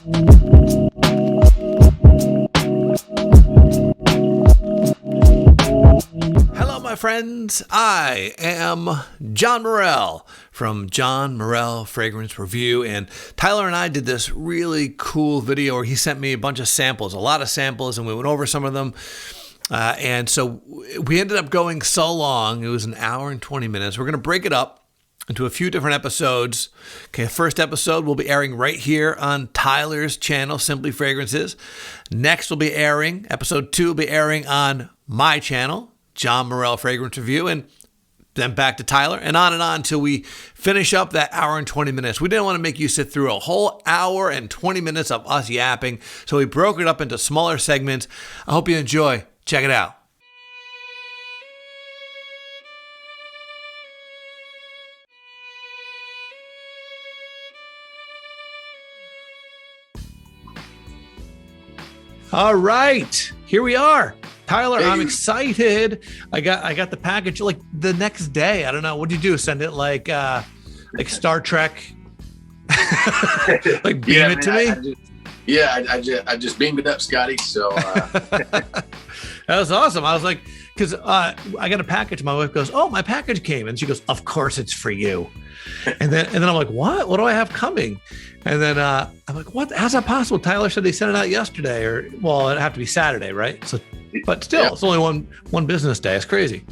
Hello, my friends. I am John Morrell from John Morrell Fragrance Review, and Tyler and I did this really cool video where he sent me a bunch of samples, a lot of samples, and we went over some of them. And so we ended up going so long. It was an hour and 20 minutes. We're going to break it up into a few different episodes. Okay, first episode will be airing right here on Tyler's channel, Simply Fragrances. Next will be airing, episode 2 will be airing on my channel, John Morrell Fragrance Review, and then back to Tyler, and on until we finish up that hour and 20 minutes. We didn't want to make you sit through a whole hour and 20 minutes of us yapping, so we broke it up into smaller segments. I hope you enjoy. Check it out. All right, here we are. Tyler, I'm excited. I got the package like the next day. I don't know. What did you do? Send it like Star Trek? Like beam it to me? I just beamed it up, Scotty. So that was awesome. I was like, because I got a package. My wife goes, "Oh, my package came," and she goes, "Of course, it's for you." And then I'm like, "What? What do I have coming?" And then I'm like, "What? How's that possible?" Tyler said they sent it out yesterday, or well, it'd have to be Saturday, right? So, but still, It's only one business day. It's crazy.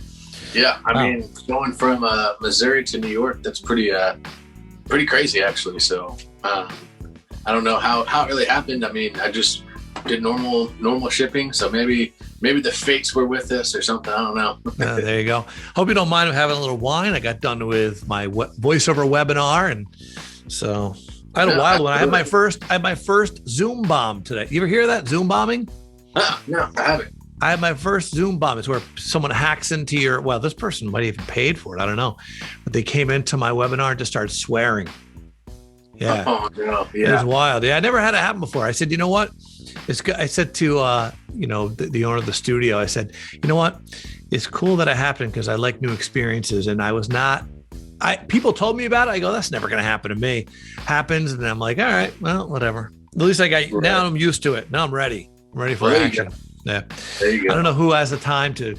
Yeah, I mean, going from Missouri to New York, that's pretty crazy, actually. So I don't know how it really happened. I mean, I just did normal shipping, so maybe the fates were with us or something. I don't know. There you go. Hope you don't mind having a little wine. I got done with my voiceover webinar, and so I had a wild one. I had my first Zoom bomb today. You ever hear of that, Zoom bombing? No, I haven't. I had my first Zoom bomb. It's where someone hacks into your, well, this person might have even paid for it. I don't know. But they came into my webinar and just started swearing. Yeah. Oh, no. Yeah. It was wild. Yeah. I never had it happen before. I said, you know what? It's good. I said to, the owner of the studio, I said, you know what? It's cool that it happened because I like new experiences. And people told me about it. I go, that's never going to happen to me. Happens. And I'm like, all right, well, whatever. At least now I'm used to it. Now I'm ready. I'm ready for action. Yeah. There you go. I don't know who has the time to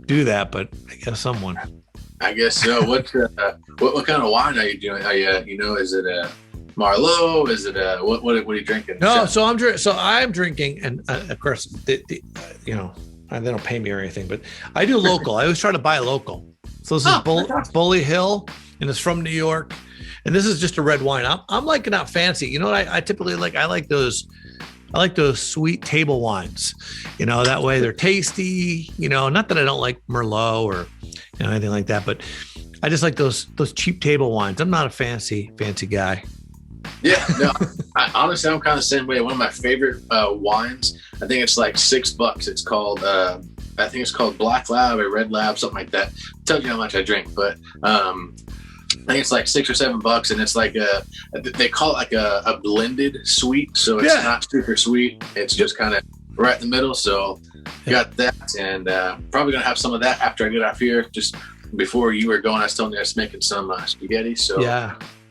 do that, but I guess someone. I guess so. What kind of wine are you doing? Are you, is it a Merlot? Is it a what are you drinking? No, so I'm drinking, and of course, they don't pay me or anything, but I do local. I always try to buy local. So this is Bully Hill, and it's from New York, and this is just a red wine. I'm like not fancy. You know what I typically like? I like those sweet table wines, that way they're tasty, not that I don't like Merlot or anything like that, but I just like those cheap table wines. I'm not a fancy guy. Yeah, no, honestly, I'm kind of the same way. One of my favorite wines, I think it's like $6. It's called, I think it's called Black Lab or Red Lab, something like that. Tells you how much I drink, but I think it's like $6 or $7, and it's like they call it like a blended sweet, so it's not super sweet. It's just kind of right in the middle. So got that, and probably gonna have some of that after I get off here. Just before you were going, I was telling you I was making some spaghetti. So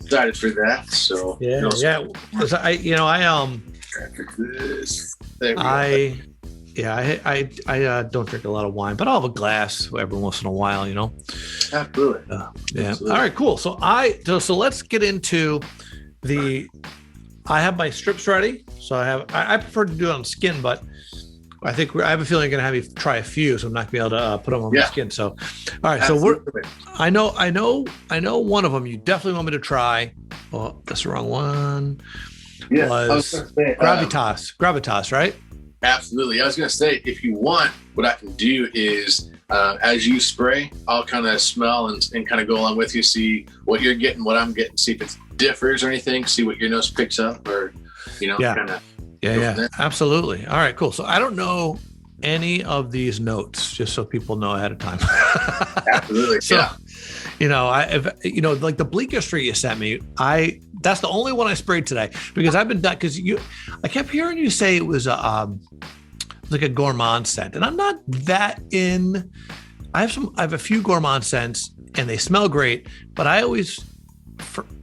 excited for that. So I don't drink a lot of wine, but I'll have a glass every once in a while, Absolutely. Absolutely. All right, cool. So let's get into I have my strips ready. So I prefer to do it on skin, but I have a feeling I'm going to have you try a few, so I'm not going to be able to put them on my skin. So, all right. Absolutely. So I know one of them you definitely want me to try. Oh, that's the wrong one. Yeah. Was Gravitas, right? Absolutely. I was going to say, if you want, what I can do is, as you spray, I'll kind of smell and kind of go along with you, see what you're getting, what I'm getting, see if it differs or anything, see what your nose picks up, or, kind of. Yeah, absolutely. All right, cool. So I don't know any of these notes, just so people know ahead of time. Absolutely. So, like the Bleak History you sent me, that's the only one I sprayed today because I've been done I kept hearing you say it was like a gourmand scent, and I'm not that in. I have a few gourmand scents, and they smell great, but I always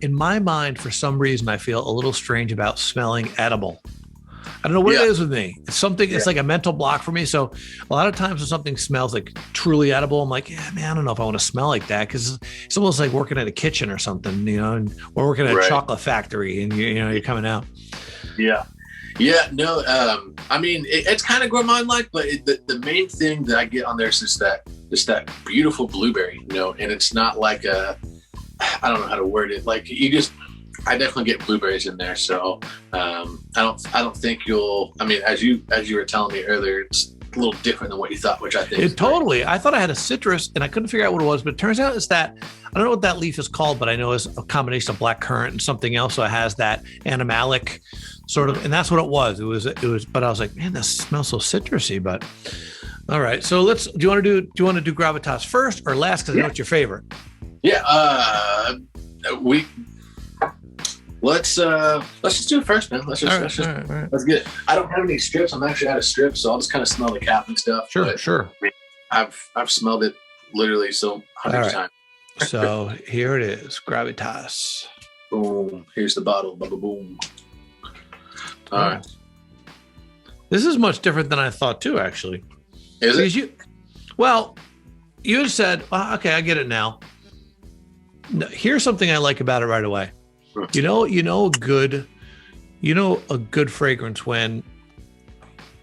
in my mind, for some reason, I feel a little strange about smelling edible. I don't know what it is with me. It's something, it's like a mental block for me. So a lot of times when something smells like truly edible, I'm like, yeah, man, I don't know if I want to smell like that. Cause it's almost like working at a kitchen or something, or working at a chocolate factory and you're coming out. Yeah. Yeah. No, I mean, it's kind of gourmand-like, but the main thing that I get on there is just that beautiful blueberry, and it's not like I don't know how to word it. Like I definitely get blueberries in there. So I don't think I mean, as you were telling me earlier, it's a little different than what you thought, which I think it totally. I thought I had a citrus and I couldn't figure out what it was, but it turns out it's that, I don't know what that leaf is called, but I know it's a combination of black currant and something else. So it has that animalic sort of, and that's what it was. It was, but I was like, man, this smells so citrusy, but all right. So do you want to do gravitas first or last? Cause I know it's your favorite. Yeah. Let's just do it first, man. Let's get it. I don't have any strips. I'm actually out of strips, so I'll just kind of smell the cap and stuff. Sure. I've smelled it literally hundreds of times. So here it is, gravitas. Boom. Here's the bottle. Boom. All right. This is much different than I thought too, actually. Is it? You had said, okay, I get it now. Here's something I like about it right away. A good fragrance when,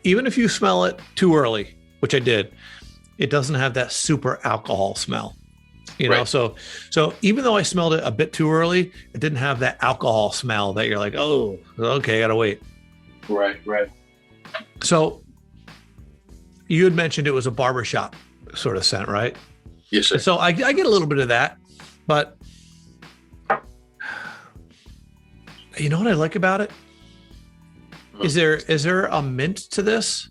even if you smell it too early, which I did, it doesn't have that super alcohol smell. So even though I smelled it a bit too early, it didn't have that alcohol smell that you're like, oh, okay, I gotta wait. Right. So you had mentioned it was a barbershop sort of scent, right? Yes, sir. So I get a little bit of that, but you know what I like about it? Is there a mint to this?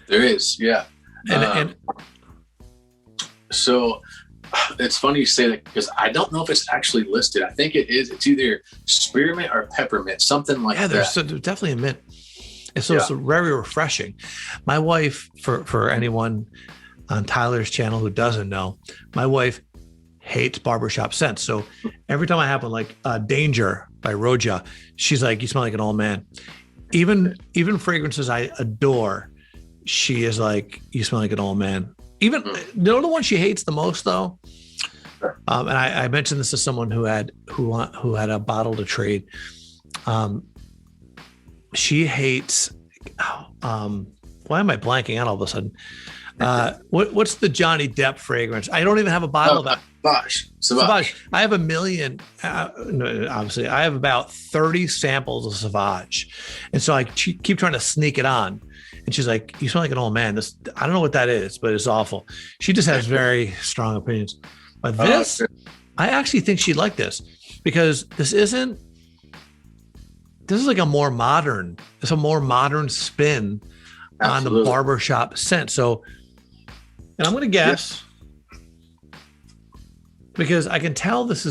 There is, yeah. And so it's funny you say that because I don't know if it's actually listed. I think it is. It's either spearmint or peppermint, something like that. There's definitely a mint. And so it's very refreshing. My wife, for anyone on Tyler's channel who doesn't know, my wife hates barbershop scents. So every time I have one, like Danger by Roja, she's like, you smell like an old man. Even fragrances I adore, she is like, you smell like an old man. Even the one she hates the most though, and I mentioned this to someone who had a bottle to trade. She hates. Why am I blanking out all of a sudden? What's the Johnny Depp fragrance? I don't even have a bottle of that. Sauvage. I have 1 million. Obviously, I have about 30 samples of Sauvage, and so I keep trying to sneak it on. And she's like, "You smell like an old man." I don't know what that is, but it's awful. She just has very strong opinions. But this, I actually think she'd like this because this is like a more modern. It's a more modern spin on the barbershop scent. So, and I'm going to guess. Because I can tell this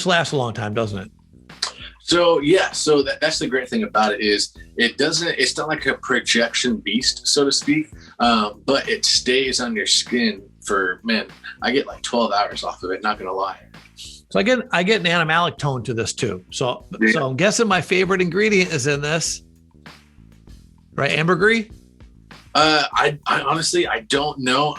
lasts a long time, doesn't it? So that's the great thing about it is it's not like a projection beast, so to speak, but it stays on your skin for, man, I get like 12 hours off of it, not gonna lie. So I get an animalic tone to this too. So I'm guessing my favorite ingredient is in this, right? Ambergris? I honestly, I don't know.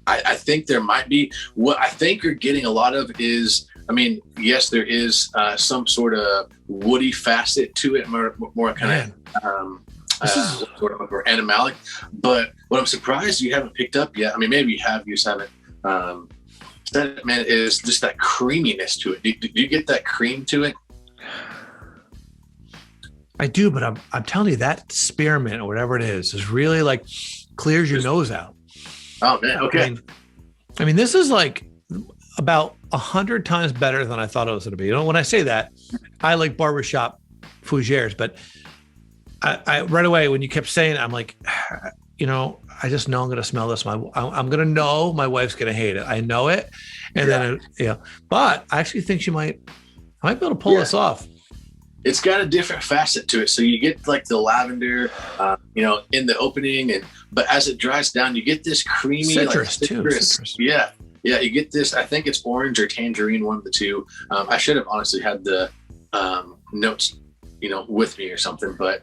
I think there might be. What I think you're getting a lot of is, I mean, yes, there is some sort of woody facet to it, more kind of sort of more animalic. But what I'm surprised you haven't picked up yet, I mean, maybe you have, you just haven't. That, man, is just that creaminess to it. Do you get that cream to it? I do, but I'm telling you that spearmint or whatever it is really like clears your nose out. Oh man, okay. I mean, this is like about 100 times better than I thought it was going to be. When I say that, I like barbershop fougères, but I right away when you kept saying it, I'm like, I just know I'm going to smell this. I'm going to know my wife's going to hate it. I know it, and then but I actually think I might be able to pull this off. It's got a different facet to it. So you get like the lavender, in the opening, but as it dries down, you get this creamy citrus too. Yeah. Yeah, you get this. I think it's orange or tangerine, one of the two. I should have honestly had the notes, with me or something. But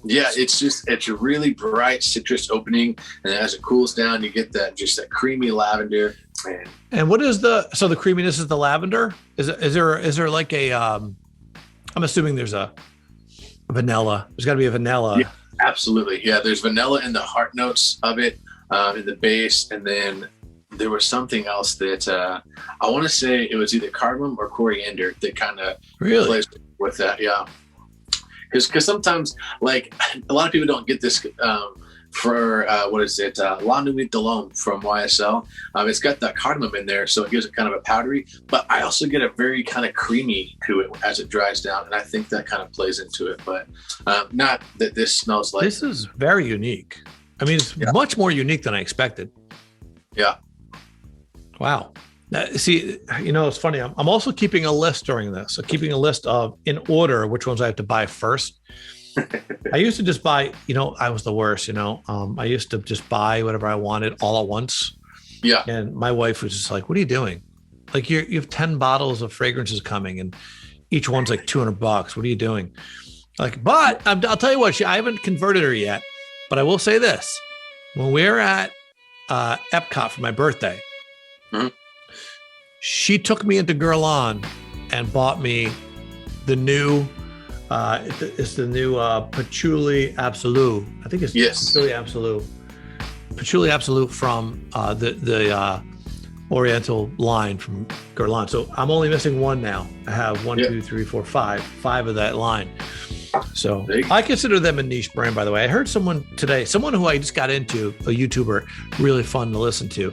yeah, it's a really bright citrus opening, and as it cools down, you get that creamy lavender. And what is the creaminess is the lavender? Is there like a I'm assuming there's a vanilla. There's got to be a vanilla. Yeah, absolutely. Yeah, there's vanilla in the heart notes of it, in the base, and then there was something else that I want to say it was either cardamom or coriander that kind of really plays with that. Yeah, because sometimes like a lot of people don't get this. For what is it? La Nuit de l'Homme from YSL. It's got that cardamom in there, so it gives it kind of a powdery. But I also get a very kind of creamy to it as it dries down, and I think that kind of plays into it. But not that this smells like. This is very unique. I mean, it's much more unique than I expected. Yeah. Wow. See, it's funny. I'm also keeping a list during this. So keeping a list of in order which ones I have to buy first. I used to just buy, I was the worst, I used to just buy whatever I wanted all at once. Yeah. And my wife was just like, what are you doing? Like you have 10 bottles of fragrances coming and each one's like $200. What are you doing? Like, but I'll tell you what, I haven't converted her yet, but I will say this. When we were at Epcot for my birthday, she took me into Guerlain and bought me the new it's the new Patchouli Absolute. I think it's Patchouli Absolute. Patchouli Absolute from the Oriental line from Guerlain. So I'm only missing one now. I have 1, 2, 3, 4, 5 of that line. So I consider them a niche brand, by the way. I heard someone today, someone who I just got into, a YouTuber, really fun to listen to.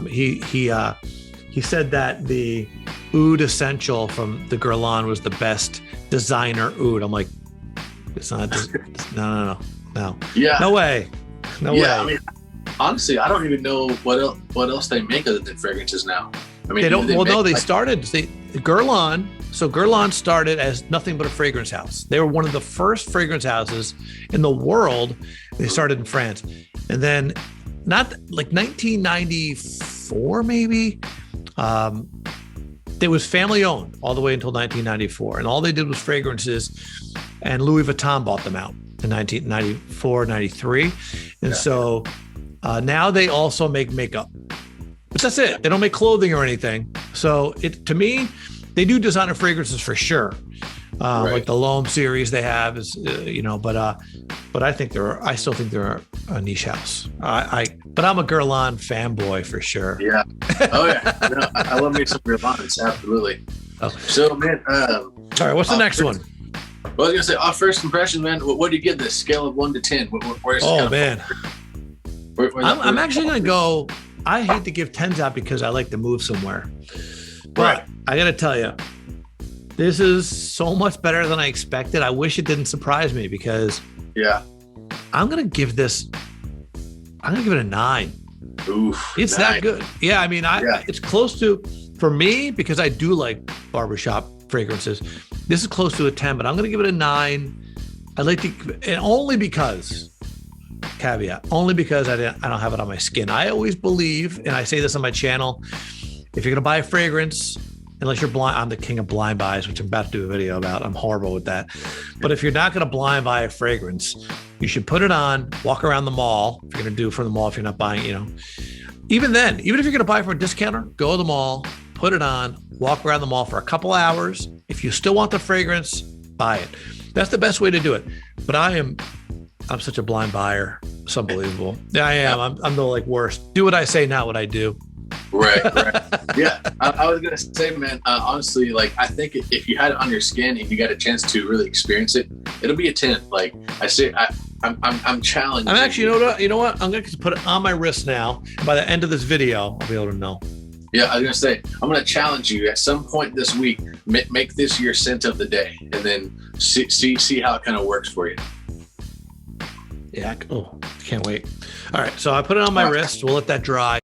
He said that the Oud Essential from the Guerlain was the best designer oud. I'm like, it's not. No. Yeah. No way. No way. I mean, honestly, I don't even know what else they make other than fragrances now. I mean, they don't. They started. Guerlain. So Guerlain started as nothing but a fragrance house. They were one of the first fragrance houses in the world. They started in France, and then not like 1994 maybe. It was family owned all the way until 1994. And all they did was fragrances, and Louis Vuitton bought them out in 1994, 93. And so now they also make makeup, but that's it. They don't make clothing or anything. So to me, they do designer fragrances for sure. Like the L'Homme series they have is, but I still think they're a niche house. But I'm a Guerlain fanboy for sure. Yeah. Oh yeah. No, I love me some Guerlains. Absolutely. Okay. So man, all right. What's the next one? Well, I was gonna say, off first impression, man. What do you give this scale of 1 to 10? Where's man. I'm actually gonna go. I hate to give 10s out because I like to move somewhere, but I gotta tell you, this is so much better than I expected. I wish it didn't surprise me because I'm gonna give it a 9. Oof, it's 9. That good. Yeah, I mean, it's close to, for me, because I do like barbershop fragrances. This is close to a 10, but I'm gonna give it a 9. I'd like to, and only because, caveat, only because I don't have it on my skin. I always believe, and I say this on my channel, if you're gonna buy a fragrance, unless you're blind, I'm the king of blind buys, which I'm about to do a video about. I'm horrible with that. But if you're not going to blind buy a fragrance, you should put it on, walk around the mall. If you're going to do from the mall, if you're not buying, even then, even if you're going to buy from a discounter, go to the mall, put it on, walk around the mall for a couple hours. If you still want the fragrance, buy it. That's the best way to do it. But I'm such a blind buyer. It's unbelievable. Yeah, I am. I'm the worst. Do what I say, not what I do. Right. Yeah, I was gonna say, man, honestly, I think if you had it on your skin and you got a chance to really experience it, it'll be a 10. Like I say, I'm challenged. I'm actually, you know what? I'm gonna put it on my wrist now. And by the end of this video, I'll be able to know. Yeah, I was gonna say, I'm gonna challenge you at some point this week. Make this your scent of the day, and then see how it kind of works for you. Yeah. Oh, can't wait. All right, so I put it on my wrist. We'll let that dry.